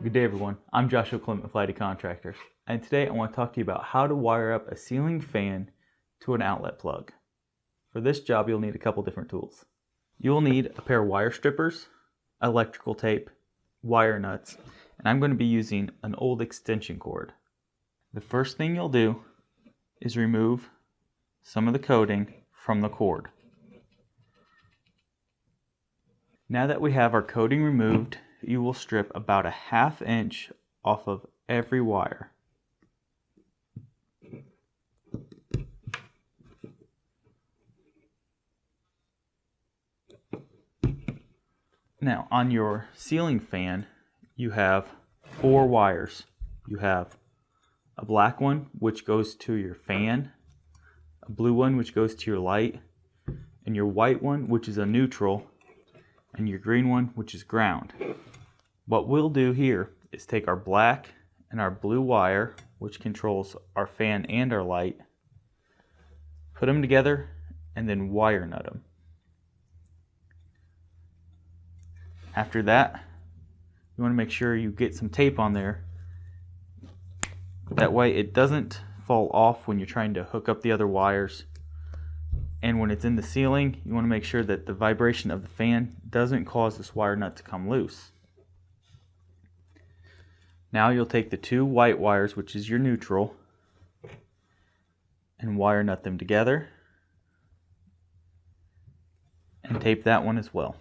Good day everyone, I'm Joshua Clement with Lighty Contractors, and today I want to talk to you about how to wire up a ceiling fan to an outlet plug. For this job you'll need a couple different tools. You'll need a pair of wire strippers, electrical tape, wire nuts, and I'm going to be using an old extension cord. The first thing you'll do is remove some of the coating from the cord. Now that we have our coating removed, you will strip about a 1/2 inch off of every wire. Now on your ceiling fan you have 4 wires. You have a black one which goes to your fan, a blue one which goes to your light, and your white one which is a neutral, and your green one which is ground. What we'll do here is take our black and our blue wire, which controls our fan and our light, put them together and then wire nut them. After that, you want to make sure you get some tape on there. That way it doesn't fall off when you're trying to hook up the other wires. And when it's in the ceiling, you want to make sure that the vibration of the fan doesn't cause this wire nut to come loose. Now you'll take the 2 white wires, which is your neutral, and wire nut them together and tape that one as well.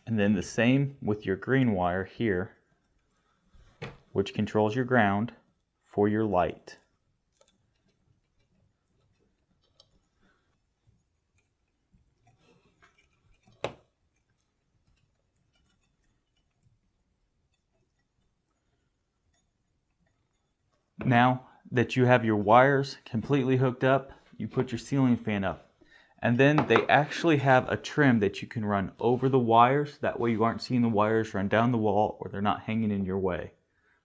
And then the same with your green wire here, which controls your ground for your light. Now that you have your wires completely hooked up, you put your ceiling fan up. And then they actually have a trim that you can run over the wires. That way you aren't seeing the wires run down the wall or they're not hanging in your way.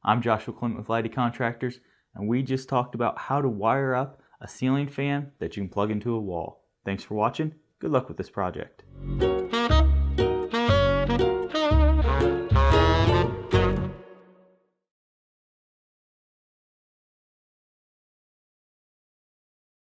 I'm Joshua Clement with Lighty Contractors, and we just talked about how to wire up a ceiling fan that you can plug into a wall. Thanks for watching. Good luck with this project.